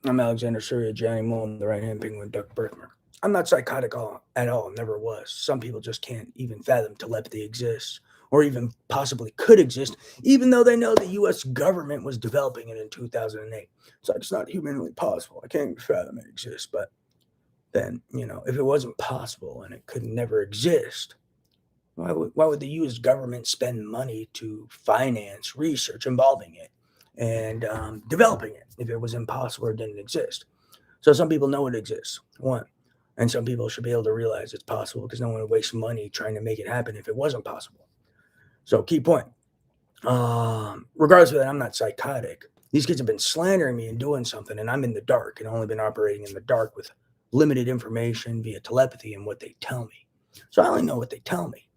I'm Alexander Surya, Johnny Mullen, the right-hand penguin, Duck Birthmark. I'm not psychotic at all, never was. Some people just can't even fathom telepathy exists, or even possibly could exist, even though they know the U.S. government was developing it in 2008. It's like, it's not humanly possible. I can't even fathom it exists. But then, if it wasn't possible and it could never exist, why would the U.S. government spend money to finance research involving it and developing it if it was impossible or didn't exist? So some people know it exists, one, and some people should be able to realize it's possible because no one would waste money trying to make it happen if it wasn't possible. So key point. Regardless of that, I'm not psychotic. These kids have been slandering me and doing something, and I'm in the dark and only been operating in the dark with limited information via telepathy and what they tell me. So I only know what they tell me.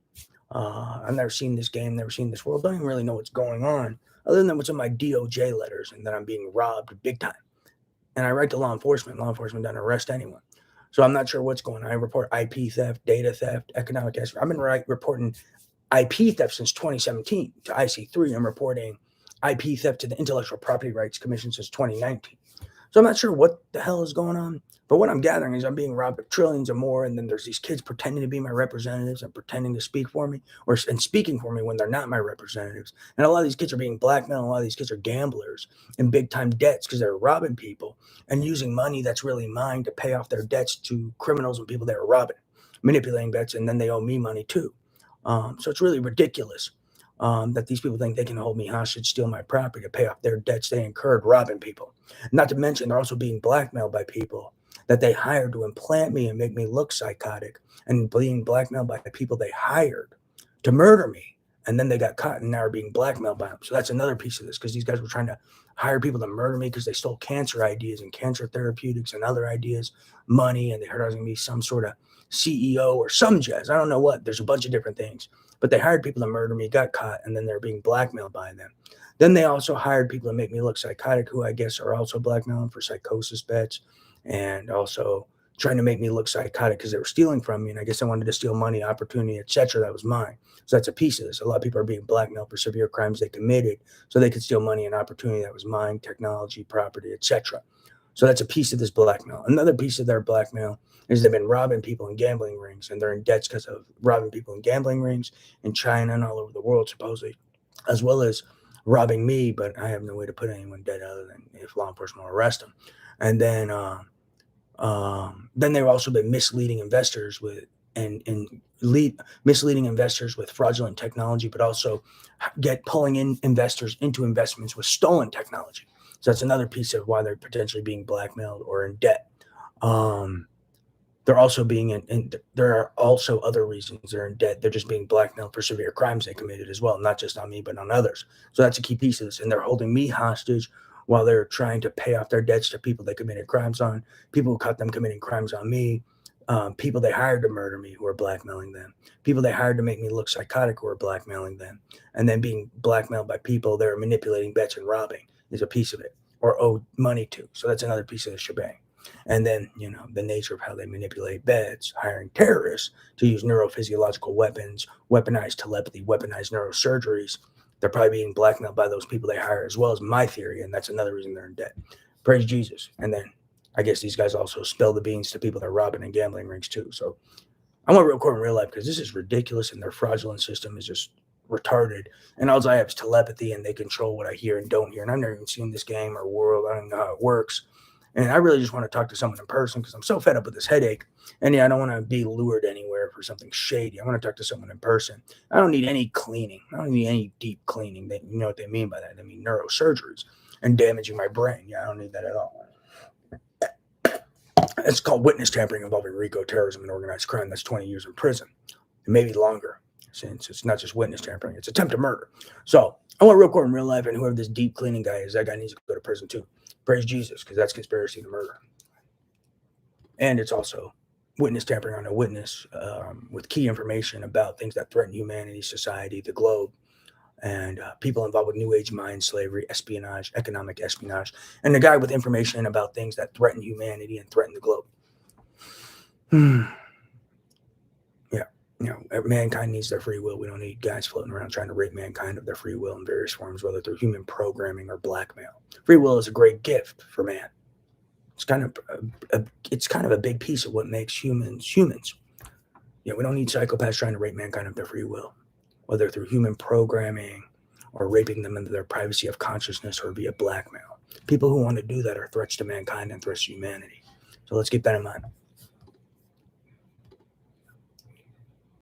I've never seen this game, never seen this world, don't even really know what's going on, other than what's in my DOJ letters and that I'm being robbed big time. And I write to law enforcement. Law enforcement doesn't arrest anyone. So I'm not sure what's going on. I report IP theft, data theft, economic theft. I've been reporting IP theft since 2017 to IC3. I'm reporting IP theft to the Intellectual Property Rights Commission since 2019. So I'm not sure what the hell is going on. But what I'm gathering is I'm being robbed of trillions or more, and then there's these kids pretending to be my representatives and pretending to speak for me, and speaking for me when they're not my representatives. And a lot of these kids are being blackmailed. A lot of these kids are gamblers in big time debts because they're robbing people and using money that's really mine to pay off their debts to criminals and people they were robbing, manipulating debts, and then they owe me money too. So it's really ridiculous that these people think they can hold me hostage, steal my property to pay off their debts they incurred robbing people. Not to mention, they're also being blackmailed by people that they hired to implant me and make me look psychotic, and being blackmailed by people they hired to murder me. And then they got caught and now are being blackmailed by them. So that's another piece of this, because these guys were trying to hire people to murder me because they stole cancer ideas and cancer therapeutics and other ideas, money, and they heard I was going to be some sort of CEO or some jazz. I don't know what. There's a bunch of different things. But they hired people to murder me, got caught, and then they're being blackmailed by them. Then they also hired people to make me look psychotic, who I guess are also blackmailing for psychosis bets, and also trying to make me look psychotic because they were stealing from me. And I guess they wanted to steal money, opportunity, etc. That was mine. So that's a piece of this. A lot of people are being blackmailed for severe crimes they committed so they could steal money and opportunity that was mine, technology, property, etc. So that's a piece of this blackmail. Another piece of their blackmail is they've been robbing people in gambling rings, and they're in debts because of robbing people in gambling rings in China and all over the world, supposedly, as well as robbing me. But I have no way to put anyone dead other than if law enforcement will arrest them. And then they've also been misleading investors with and misleading investors with fraudulent technology, but also pulling in investors into investments with stolen technology. So that's another piece of why they're potentially being blackmailed or in debt. Um, they're also being there are also other reasons they're in debt. They're just being blackmailed for severe crimes they committed as well, not just on me, but on others. So that's a key piece of this. And they're holding me hostage while they're trying to pay off their debts to people they committed crimes on, people who caught them committing crimes on me, people they hired to murder me who are blackmailing them, people they hired to make me look psychotic who are blackmailing them, and then being blackmailed by people they're manipulating bets and robbing is a piece of it, or owe money to. So that's another piece of the shebang. And then, the nature of how they manipulate bets, hiring terrorists to use neurophysiological weapons, weaponized telepathy, weaponized neurosurgeries. They're probably being blackmailed by those people they hire, as well as my theory. And that's another reason they're in debt. Praise Jesus. And then I guess these guys also spill the beans to people they're robbing in gambling rings too. So I want to record in real life because this is ridiculous and their fraudulent system is just retarded. And all I have is telepathy, and they control what I hear and don't hear. And I've never even seen this game or world. I don't know how it works. And I really just want to talk to someone in person because I'm so fed up with this headache. And yeah, I don't want to be lured anywhere for something shady. I want to talk to someone in person. I don't need any cleaning. I don't need any deep cleaning. You know what they mean by that? They mean neurosurgeries and damaging my brain. Yeah, I don't need that at all. It's called witness tampering involving RICO, terrorism, and organized crime. That's 20 years in prison, and maybe longer, since it's not just witness tampering, it's attempted murder. So I want real court in real life, and whoever this deep cleaning guy is, that guy needs to go to prison too. Praise Jesus, because that's conspiracy to murder. And it's also witness tampering on a witness with key information about things that threaten humanity, society, the globe, and people involved with New Age mind, slavery, espionage, economic espionage, and the guy with information about things that threaten humanity and threaten the globe. Yeah, mankind needs their free will. We don't need guys floating around trying to rape mankind of their free will in various forms, whether through human programming or blackmail. Free will is a great gift for man. It's kind of a big piece of what makes humans humans. We don't need psychopaths trying to rape mankind of their free will, whether through human programming or raping them into their privacy of consciousness or via blackmail. People who want to do that are threats to mankind and threats to humanity. So let's keep that in mind.